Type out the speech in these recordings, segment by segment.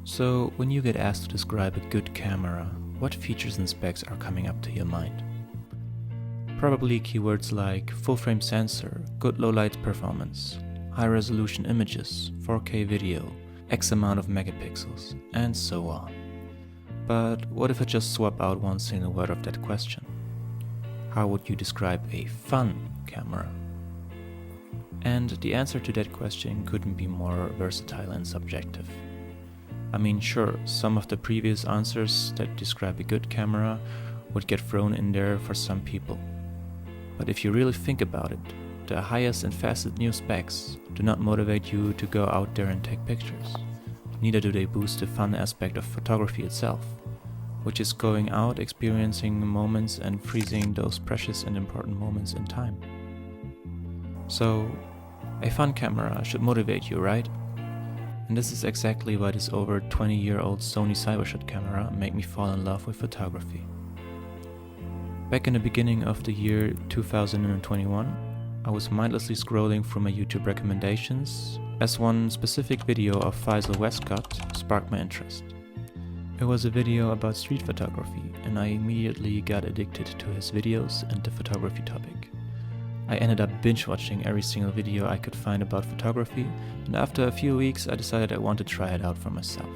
So, when you get asked to describe a good camera, what features and specs are coming up to your mind? Probably keywords like full-frame sensor, good low-light performance, high-resolution images, 4K video, X amount of megapixels, and so on. But what if I just swap out one single word of that question? How would you describe a fun camera? And the answer to that question couldn't be more versatile and subjective. I mean, sure, some of the previous answers that describe a good camera would get thrown in there for some people. But if you really think about it, the highest and fastest new specs do not motivate you to go out there and take pictures. Neither do they boost the fun aspect of photography itself, which is going out, experiencing moments and freezing those precious and important moments in time. So, a fun camera should motivate you, right? And this is exactly why this over 20-year-old Sony Cyber-Shot camera made me fall in love with photography. Back in the beginning of the year 2021, I was mindlessly scrolling through my YouTube recommendations as one specific video of Faisal Westcott sparked my interest. It was a video about street photography, and I immediately got addicted to his videos and the photography topic. I ended up binge-watching every single video I could find about photography, and after a few weeks I decided I wanted to try it out for myself.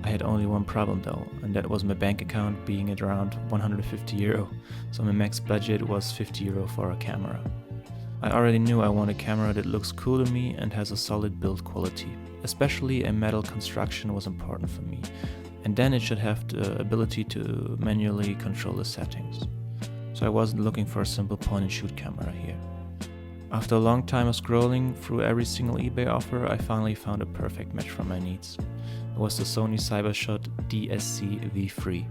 I had only one problem though, and that was my bank account being at around 150 euro, so my max budget was 50 euro for a camera. I already knew I want a camera that looks cool to me and has a solid build quality. Especially a metal construction was important for me, and then it should have the ability to manually control the settings. So I wasn't looking for a simple point-and-shoot camera here. After a long time of scrolling through every single eBay offer, I finally found a perfect match for my needs. It was the Sony Cyber-Shot DSC-V3,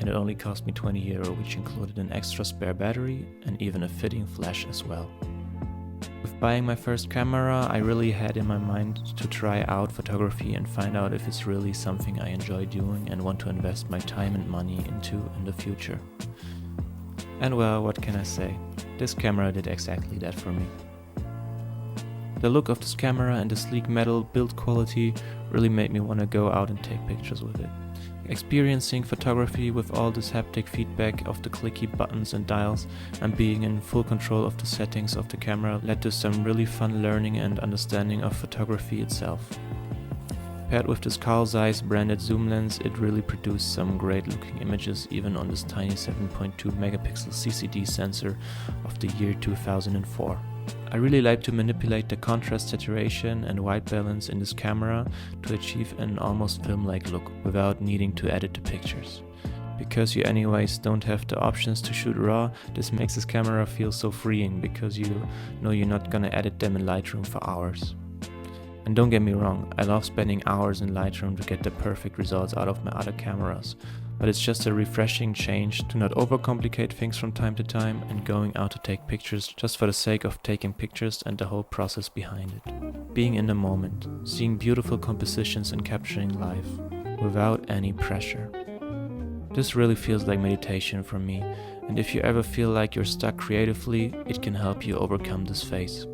and it only cost me 20 euro, which included an extra spare battery and even a fitting flash as well. With buying my first camera, I really had in my mind to try out photography and find out if it's really something I enjoy doing and want to invest my time and money into in the future. And well, what can I say? This camera did exactly that for me. The look of this camera and the sleek metal build quality really made me want to go out and take pictures with it. Experiencing photography with all this haptic feedback of the clicky buttons and dials and being in full control of the settings of the camera led to some really fun learning and understanding of photography itself. Paired with this Carl Zeiss branded zoom lens, it really produced some great looking images even on this tiny 7.2 megapixel CCD sensor of the year 2004. I really like to manipulate the contrast, saturation and white balance in this camera to achieve an almost film-like look without needing to edit the pictures. Because you anyways don't have the options to shoot raw, this makes this camera feel so freeing because you know you're not gonna edit them in Lightroom for hours. And don't get me wrong, I love spending hours in Lightroom to get the perfect results out of my other cameras, but it's just a refreshing change to not overcomplicate things from time to time and going out to take pictures just for the sake of taking pictures and the whole process behind it. Being in the moment, seeing beautiful compositions and capturing life, without any pressure. This really feels like meditation for me, and if you ever feel like you're stuck creatively, it can help you overcome this phase.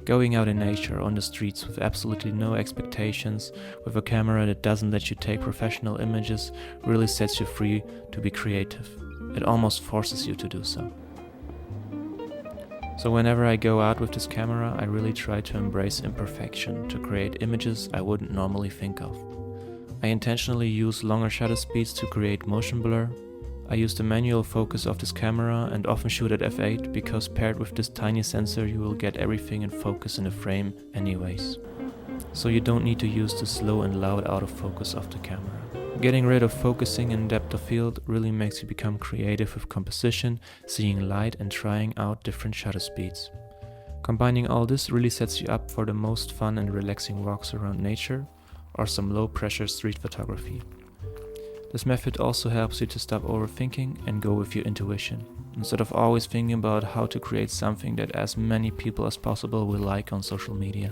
Going out in nature, on the streets with absolutely no expectations, with a camera that doesn't let you take professional images, really sets you free to be creative. It almost forces you to do so. So whenever I go out with this camera, I really try to embrace imperfection to create images I wouldn't normally think of. I intentionally use longer shutter speeds to create motion blur. I use the manual focus of this camera and often shoot at f8 because paired with this tiny sensor you will get everything in focus in the frame anyways. So you don't need to use the slow and loud autofocus of the camera. Getting rid of focusing and depth of field really makes you become creative with composition, seeing light and trying out different shutter speeds. Combining all this really sets you up for the most fun and relaxing walks around nature or some low pressure street photography. This method also helps you to stop overthinking and go with your intuition, instead of always thinking about how to create something that as many people as possible will like on social media.